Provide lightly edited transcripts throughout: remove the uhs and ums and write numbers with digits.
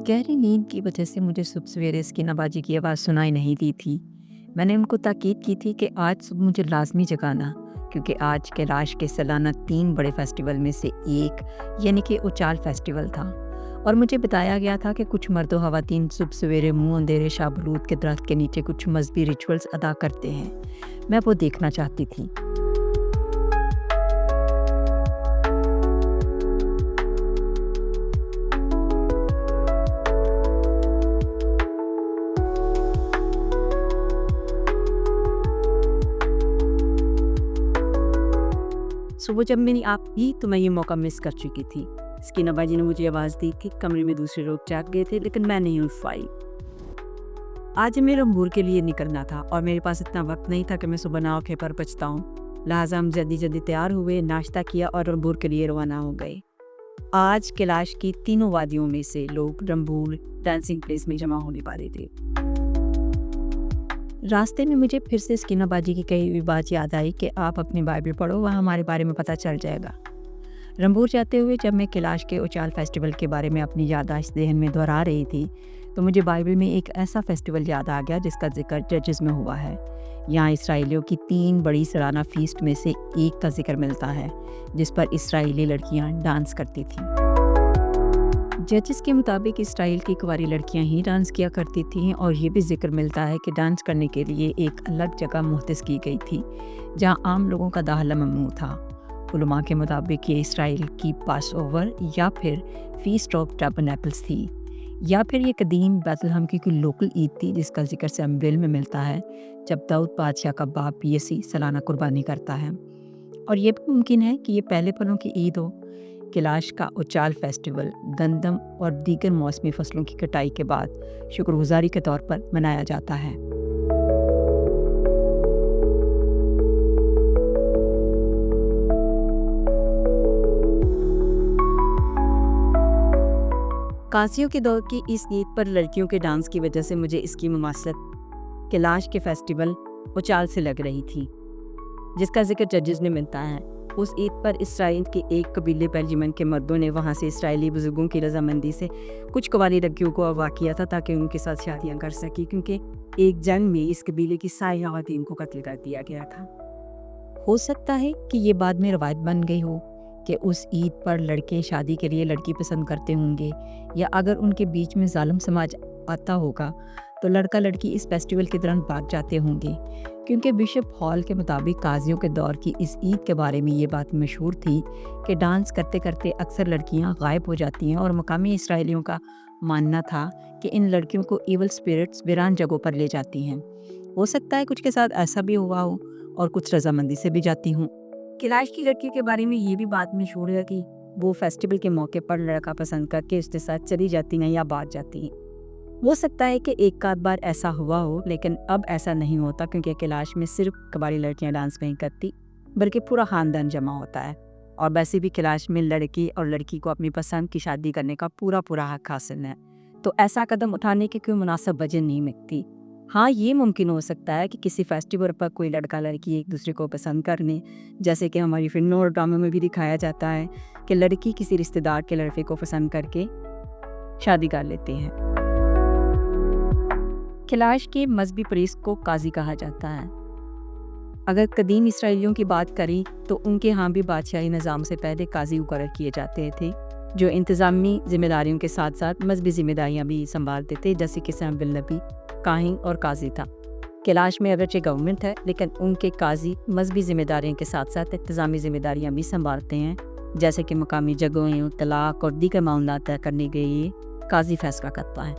गहरी नींद की वजह से मुझे सुबह सवेरे स्किनाबाजी की आवाज़ सुनाई नहीं दी थी। मैंने उनको ताकीद की थी कि आज सुबह मुझे लाज़मी जगाना, क्योंकि आज कैलाश के सालाना 3 बड़े फेस्टिवल में से एक यानी कि उचाल फेस्टिवल था। और मुझे बताया गया था कि कुछ मर्दो ख़वातीन सुबह सवेरे मुँह अंधेरे शाहबलूत के दरख्त के नीचे कुछ मज़हबी रिचुअल्स अदा करते हैं। मैं वो देखना चाहती थी। सुबह जब मैंने आप की तो मैं ये मौका मिस कर चुकी थी। स्किनाबाजी ने मुझे आवाज़ दी कि कमरे में दूसरे लोग जाग गए थे, लेकिन मैं नहीं उठ पाई। आज मेरे अंबूर के लिए निकलना था और मेरे पास इतना वक्त नहीं था कि मैं सुबह ना उठे पर पछताऊँ। लिहाजा हम जल्दी जल्दी तैयार हुए, नाश्ता किया और रंबूर के लिए रवाना हो गए। आज कैलाश की तीनों वादियों में से लोग रंबूर डांसिंग प्लेस में जमा होने वाले थे। रास्ते में मुझे फिर से स्किनाबाजी की कही हुई बात याद आई कि आप अपनी बाइबल पढ़ो, वहाँ हमारे बारे में पता चल जाएगा। रंबूर जाते हुए जब मैं कैलाश के उचाल फेस्टिवल के बारे में अपनी याददाश्त ज़हन में दोहरा रही थी, तो मुझे बाइबल में एक ऐसा फेस्टिवल याद आ गया जिसका जिक्र जजेस में हुआ है। यहाँ इसराइलियों की 3 बड़ी सालाना फीस्ट में से एक का जिक्र मिलता है, जिस पर इसराइली लड़कियाँ डांस करती थीं। जजेस के मुताबिक इसराइल की कुंवारी लड़कियां ही डांस किया करती थीं, और ये भी जिक्र मिलता है कि डांस करने के लिए एक अलग जगह मुख्तस की गई थी जहां आम लोगों का दाखिला ममनू था। उलमा के मुताबिक ये इसराइल की पास ओवर या फिर फीस्ट ऑफ टैबरनेकल्स थी, या फिर ये कदीम बैतलहम की कोई लोकल ईद थी जिसका जिक्र सैमुएल में मिलता है, जब दाऊद बादशाह का बाप यसी सालाना कुर्बानी करता है। और ये भी मुमकिन है कि ये पहले फलों की ईद हो। कैलाश का उचाल फेस्टिवल गंदम और दीगर मौसमी फसलों की कटाई के बाद शुक्रगुजारी के तौर पर मनाया जाता है। कासियों के दौर की इस ईद पर लड़कियों के डांस की वजह से मुझे इसकी मुमासलत कैलाश के फेस्टिवल उचाल से लग रही थी, जिसका जिक्र जजेस में मिलता है। उस ईद पर इसराइल के एक कबीले बेंजामिन के मर्दों ने वहां से इसराइली बुजुर्गों की रजामंदी से कुछ कुंवारी लड़कियों को अगवा किया था ताकि उनके साथ शादियां कर सके, क्योंकि एक जंग में इस कबीले की सारी ख़वातीन को कत्ल कर दिया गया था। हो सकता है कि ये बाद में रवायत बन गई हो कि उस ईद पर लड़के शादी के लिए लड़की पसंद करते होंगे, या अगर उनके बीच में जालिम समाज आता होगा तो लड़का लड़की इस फेस्टिवल के दौरान भाग जाते होंगे, क्योंकि बिशप हॉल के मुताबिक काजियों के दौर की इस ईद के बारे में ये बात मशहूर थी कि डांस करते करते अक्सर लड़कियां गायब हो जाती हैं, और मकामी इसराइलियों का मानना था कि इन लड़कियों को इवल स्पिरिट्स वीरान जगहों पर ले जाती हैं। हो सकता है कुछ के साथ ऐसा भी हुआ हो और कुछ रजामंदी से भी जाती हूँ। कैलाश की लड़कियों के बारे में ये भी बात मशहूर है कि वो फेस्टिवल के मौके पर लड़का पसंद करके उसके साथ चली जाती हैं या भाग जाती हैं। हो सकता है कि एक आध बार ऐसा हुआ हो, लेकिन अब ऐसा नहीं होता, क्योंकि कैलाश में सिर्फ कबाड़ी लड़कियां डांस नहीं करती बल्कि पूरा खानदान जमा होता है। और वैसे भी कैलाश में लड़की और लड़की को अपनी पसंद की शादी करने का पूरा हक हासिल है, तो ऐसा कदम उठाने की कोई मुनासिब वजह नहीं मिलती। हाँ, ये मुमकिन हो सकता है कि किसी फेस्टिवल पर कोई लड़का लड़की एक दूसरे को पसंद करने, जैसे कि हमारी फिल्मों और ड्रामों में भी दिखाया जाता है कि लड़की किसी रिश्तेदार के लड़के को पसंद करके शादी कर लेते हैं। कैलाश के मजहबी प्रीस्ट को काजी कहा जाता है। अगर कदीम इसराइलियों की बात करें तो उनके यहाँ भी बादशाही निज़ाम से पहले काजी मुकर्रर किए जाते थे, जो इंतज़ामी जिम्मेदारियों के साथ साथ मजहबी जिम्मेदारियाँ भी संभालते थे, जैसे कि सैमुएल नबी काहिन और काजी था। कैलाश में अगरचे गवर्नमेंट है, लेकिन उनके काजी मजहबी जिम्मेदारियों के साथ साथ इंतज़ामी जिम्मेदारियाँ भी संभालते हैं, जैसे कि मकामी जगहों, तलाक और दीगर मामला तय करने के लिए काजी फैसला करता है।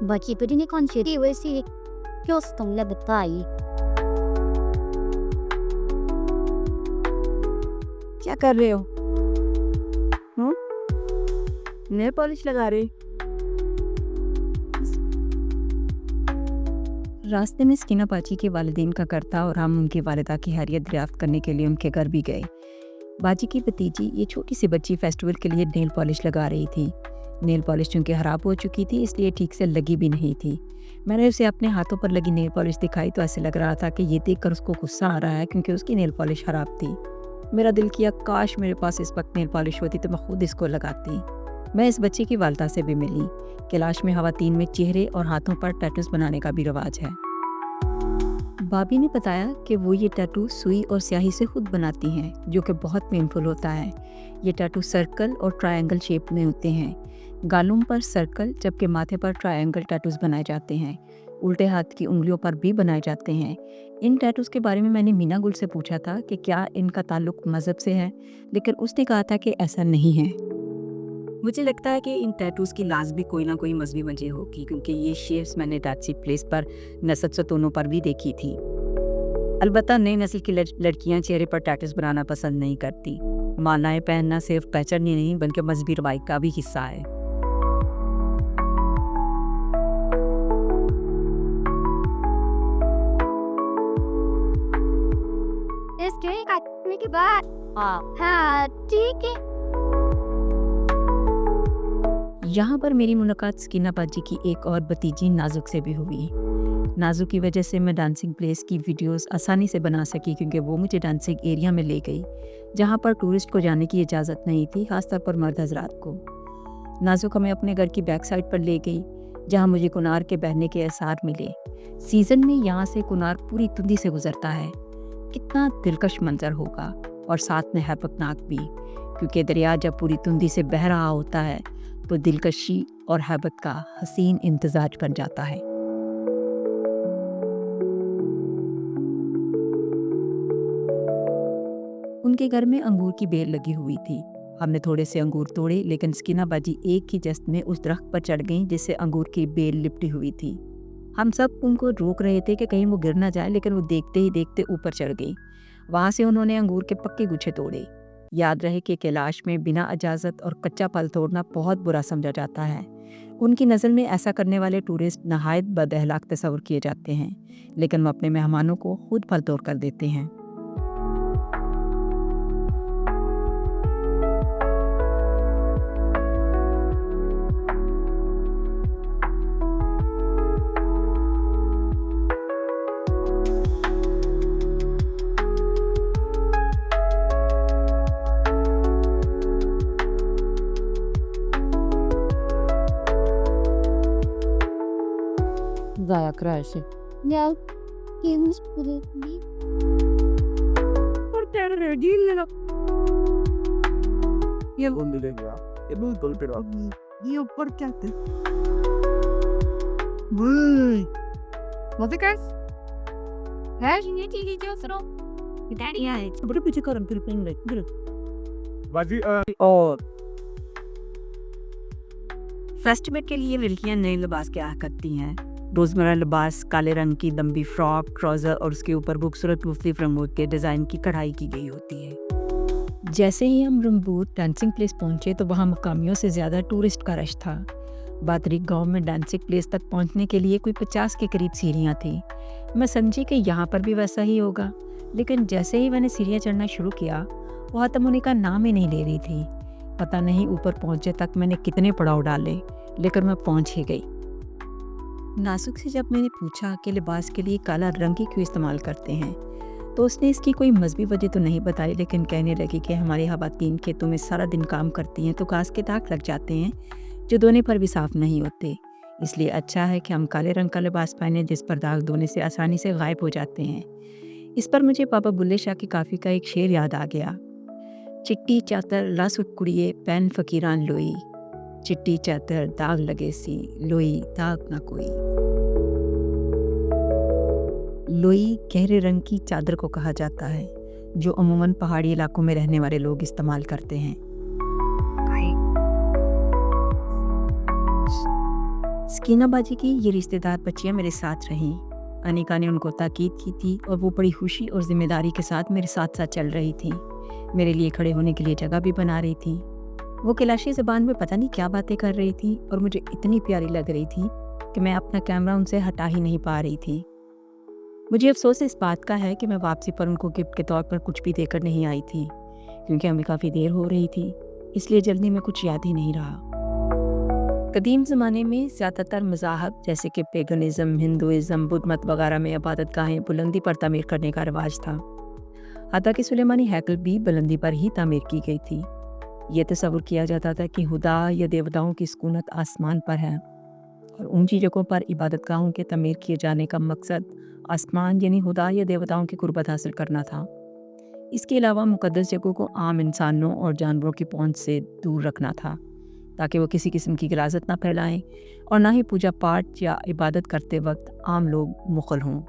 Bagi konstitusi Kyostong Lebetai. क्या कर रहे हो? नेल पॉलिश लगा रहे? रास्ते में स्किनाबाजी के वालिदैन का घर था और हम उनकी वालिदा की हैरियत दरियाफ्त करने के लिए उनके घर भी गए। बाजी की भतीजी, ये छोटी सी बच्ची, फेस्टिवल के लिए नेल पॉलिश लगा रही थी। नेल पॉलिश चूँकि ख़राब हो चुकी थी, इसलिए ठीक से लगी भी नहीं थी। मैंने उसे अपने हाथों पर लगी नेल पॉलिश दिखाई तो ऐसे लग रहा था कि ये देखकर उसको गुस्सा आ रहा है, क्योंकि उसकी नेल पॉलिश ख़राब थी। मेरा दिल किया काश मेरे पास इस वक्त नेल पॉलिश होती तो मैं खुद इसको लगाती। मैं इस बच्चे की वालदा से भी मिली। कैलाश में खवातीन में चेहरे और हाथों पर टैटूज बनाने का भी रिवाज है। भाभी ने बताया कि वो ये टैटू सुई और स्याही से खुद बनाती हैं, जो कि बहुत पेनफुल होता है। ये टैटू सर्कल और ट्रायंगल शेप में होते हैं। गालों पर सर्कल जबकि माथे पर ट्रायंगल टैटूज बनाए जाते हैं। उल्टे हाथ की उंगलियों पर भी बनाए जाते हैं। इन टैटूज के बारे में मैंने मीना गुल से पूछा था कि क्या इनका ताल्लुक मज़हब से है, लेकिन उसने कहा था कि ऐसा नहीं है। मुझे लगता है कि इन टैटूज की लाजमी कोई ना कोई मजहबी वजह होगी, क्योंकि ये शेप्स मैंने डाची प्लेस पर नसब सतूनों पर भी देखी थी। अलबत्ता नई नस्ल की लड़कियां चेहरे पर टैटूज बनाना पसंद नहीं करती। मालाएं पहनना सिर्फ पहचान ही नहीं बल्कि मजहबी रवायत का भी हिस्सा है। इसके काटने के बाद हाँ ठीक है। यहाँ पर मेरी मुलाकात स्कीना बाजी की एक और भतीजी नाजुक से भी हुई। नाजुक की वजह से मैं डांसिंग प्लेस की वीडियोस आसानी से बना सकी, क्योंकि वो मुझे डांसिंग एरिया में ले गई जहाँ पर टूरिस्ट को जाने की इजाज़त नहीं थी, खासतौर पर मर्द हजरात को। नाजुक हमें अपने घर की बैक साइड पर ले गई, जहाँ मुझे कुनार के बहने के एहसार मिले। सीज़न में यहाँ से कुनार पूरी तुंदी से गुजरता है। कितना दिलकश मंजर होगा, और साथ में हैबतनाक भी, क्योंकि दरिया जब पूरी तुंदी से बह रहा होता है तो दिलकशी और हैबत का हसीन इम्तजाज बन जाता है। उनके घर में अंगूर की बेल लगी हुई थी। हमने थोड़े से अंगूर तोड़े, लेकिन स्कीना बाजी एक ही जस्त में उस दरख्त पर चढ़ गईं जिससे अंगूर की बेल लिपटी हुई थी। हम सब उनको रोक रहे थे कि कहीं वो गिर ना जाए, लेकिन वो देखते ही देखते ऊपर चढ़ गई। वहाँ से उन्होंने अंगूर के पक्के गुच्छे तोड़े। याद रहे कि कैलाश में बिना इजाज़त और कच्चा फल तोड़ना बहुत बुरा समझा जाता है। उनकी नज़र में ऐसा करने वाले टूरिस्ट नहायत बदअखलाक तस्वर किए जाते हैं, लेकिन वो अपने मेहमानों को खुद फल तोड़ कर देते हैं। ज़ाया कराशे Now, use me. ये वो मिलेगा, ये बिल्कुल पे रहो। ये ऊपर क्या थे? वही। Motherfuckers? How's you need to get your throat? Daddy, I. बड़े पीछे करम फिर पेन ले, फिर। बाजी और फेस्टिवल के लिए लड़कियां नए लिबास क्या करती हैं। रोज़मर्रा लिबास काले रंग की लंबी फ्रॉक, ट्राउज़र और उसके ऊपर खूबसूरत मुख्तलिफ रंगों के डिज़ाइन की कढ़ाई की गई होती है। जैसे ही हम रंबूर डांसिंग प्लेस पहुंचे तो वहाँ मुकामियों से ज़्यादा टूरिस्ट का रश था। बातरी गांव में डांसिंग प्लेस तक पहुंचने के लिए कोई 50 के करीब सीढ़ियाँ थी। मैं समझी कि यहाँ पर भी वैसा ही होगा, लेकिन जैसे ही मैंने सीढ़ियाँ चढ़ना शुरू किया, वो ख़त्म होने का नाम ही नहीं ले रही थी। पता नहीं ऊपर पहुँचे तक मैंने कितने पड़ाव डाले, लेकिन मैं पहुँच ही गई। नाजुक से जब मैंने पूछा कि लिबास के लिए काला रंग ही क्यों इस्तेमाल करते हैं, तो उसने इसकी कोई मजहबी वजह तो नहीं बताई, लेकिन कहने लगी कि हमारी खवातीन खेतों में सारा दिन काम करती हैं तो घास के दाग लग जाते हैं जो धोने पर भी साफ़ नहीं होते। इसलिए अच्छा है कि हम काले रंग का लिबास पहने जिस पर दाग धोने से आसानी से गायब हो जाते हैं। इस पर मुझे पापा बुल्ले शाह की काफ़ी का एक शेर याद आ गया। चिट्टी चादर लासुक कुड़िए पैन फ़कीरान लोई, चिट्टी चादर दाग लगे सी लोई दाग ना कोई। लोई गहरे रंग की चादर को कहा जाता है, जो अमूमन पहाड़ी इलाकों में रहने वाले लोग इस्तेमाल करते हैं। स्कीना बाजी की ये रिश्तेदार बच्चियां मेरे साथ रहीं। अनिका ने उनको ताकीद की थी और वो बड़ी खुशी और जिम्मेदारी के साथ मेरे साथ साथ चल रही थी। मेरे लिए खड़े होने के लिए जगह भी बना रही थी। वो कैलाशी ज़बान में पता नहीं क्या बातें कर रही थी और मुझे इतनी प्यारी लग रही थी कि मैं अपना कैमरा उनसे हटा ही नहीं पा रही थी। मुझे अफसोस इस बात का है कि मैं वापसी पर उनको गिफ्ट के तौर पर कुछ भी देकर नहीं आई थी, क्योंकि हमें काफ़ी देर हो रही थी, इसलिए जल्दी में कुछ याद ही नहीं रहा। कदीम ज़माने में ज़्यादातर मज़ाहब जैसे कि पेगनिज़म, हिंदुइज़म, बुद्ध मत वगैरह में इबादत गाहें बुलंदी पर तामीर करने का रिवाज था। हत्ता कि सुलेमानी हैकल भी बुलंदी पर ही तामीर की गई थी। ये तस्वुर किया जाता था कि खुदा या देवताओं की सुकूनत आसमान पर है और ऊंची जगहों पर इबादतगाहों के तमीर किए जाने का मकसद आसमान यानी खुदा या देवताओं की कुर्बत हासिल करना था। इसके अलावा मुक़द्दस जगहों को आम इंसानों और जानवरों की पहुंच से दूर रखना था ताकि वो किसी किस्म की गिलाज़त ना फैलाएं और ना ही पूजा पाठ या इबादत करते वक्त आम लोग मुग़ल हों।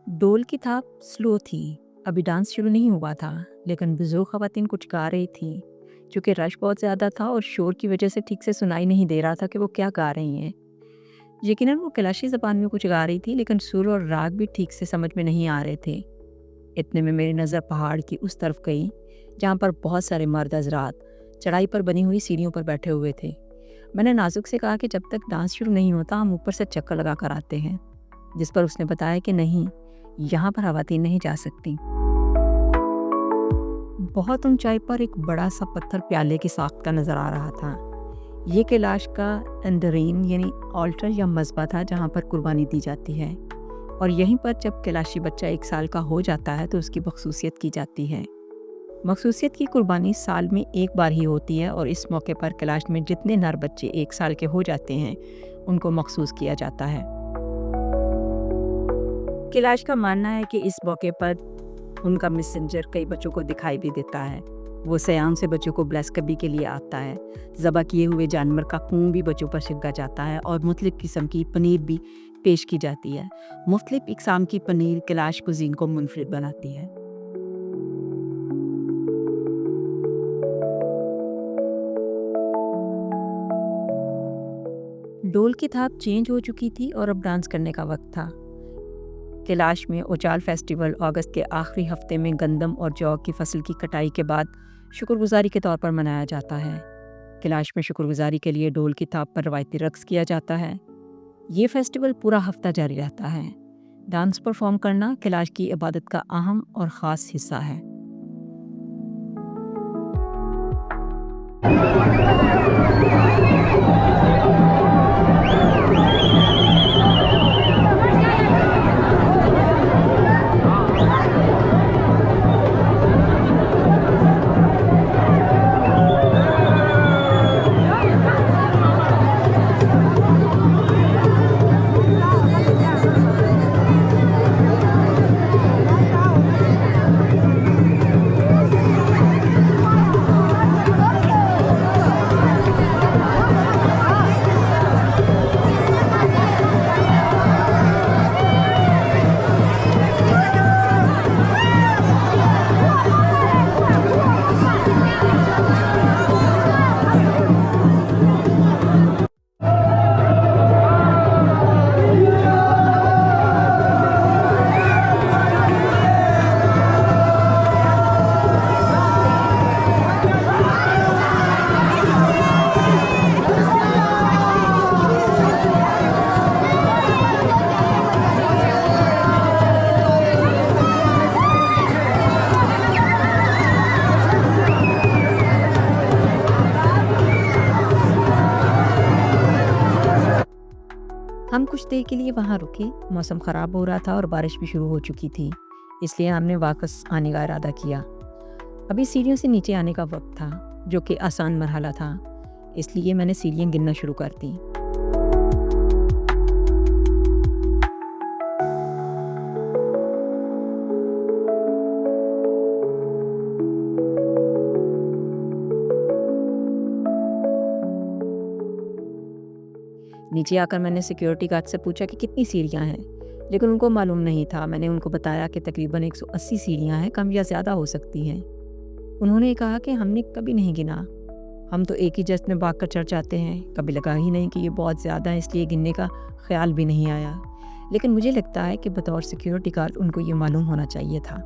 डोल की थाप स्लो थी। अभी डांस शुरू नहीं हुआ था, लेकिन बुजुर्ग ख़वातीन कुछ गा रही थी। चूँकि रश बहुत ज़्यादा था और शोर की वजह से ठीक से सुनाई नहीं दे रहा था कि वो क्या गा रही हैं। यकीनन वो कैलाशी ज़बान में कुछ गा रही थी, लेकिन सुर और राग भी ठीक से समझ में नहीं आ रहे थे। इतने में मेरी नज़र पहाड़ की उस तरफ गई जहाँ पर बहुत सारे मर्द हज़रात चढ़ाई पर बनी हुई सीढ़ियों पर बैठे हुए थे। मैंने नाजुक से कहा कि जब तक डांस शुरू नहीं होता हम ऊपर से चक्कर लगा कर आते हैं, जिस पर उसने बताया कि नहीं, यहाँ पर ख़वातीन नहीं जा सकती। बहुत ऊंचाई पर एक बड़ा सा पत्थर प्याले की साख्त का नज़र आ रहा था। ये कैलाश का अंदरीन यानी ऑल्टर या मज़बा था जहाँ पर कुर्बानी दी जाती है, और यहीं पर जब कैलाशी बच्चा 1 साल का हो जाता है तो उसकी मखसूसियत की जाती है। मखसूसियत की कुर्बानी साल में 1 बार ही होती है और इस मौके पर कैलाश में जितने नर बच्चे 1 साल के हो जाते हैं उनको मखसूस किया जाता है। कैलाश का मानना है कि इस मौके पर उनका मैसेंजर कई बच्चों को दिखाई भी देता है। वो सयाम से बच्चों को ब्लेस करने के लिए आता है। ज़बा किए हुए जानवर का खून भी बच्चों पर छिड़का जाता है और मुख्तलिफ़ किस्म की पनीर भी पेश की जाती है। मुख्तलिफ़ इक़साम की पनीर कैलाश कुज़ीन को मुनफरिद बनाती है। डोल की थाप चेंज हो चुकी थी और अब डांस करने का वक्त था। कैलाश में ओचाल फेस्टिवल अगस्त के आखिरी हफ्ते में गंदम और जौ की फसल की कटाई के बाद शुक्रगुजारी के तौर पर मनाया जाता है। कैलाश में शुक्रगुजारी के लिए डोल की थाप पर रवायती रक्स किया जाता है। ये फेस्टिवल पूरा हफ्ता जारी रहता है। डांस परफॉर्म करना कैलाश की इबादत का अहम और ख़ास हिस्सा है। देर के लिए वहाँ रुके। मौसम ख़राब हो रहा था और बारिश भी शुरू हो चुकी थी, इसलिए हमने वापस आने का इरादा किया। अभी सीढ़ियों से नीचे आने का वक्त था, जो कि आसान मरहला था, इसलिए मैंने सीढ़ियाँ गिनना शुरू कर दी। नीचे आकर मैंने सिक्योरिटी गार्ड से पूछा कि कितनी सीढ़ियाँ हैं, लेकिन उनको मालूम नहीं था। मैंने उनको बताया कि तकरीबन 180 सीढ़ियाँ हैं, कम या ज़्यादा हो सकती हैं। उन्होंने कहा कि हमने कभी नहीं गिना, हम तो एक ही जस्त में भाग कर चढ़ जाते हैं, कभी लगा ही नहीं कि ये बहुत ज़्यादा है, इसलिए गिनने का ख्याल भी नहीं आया। लेकिन मुझे लगता है कि बतौर सिक्योरिटी गार्ड उनको ये मालूम होना चाहिए था।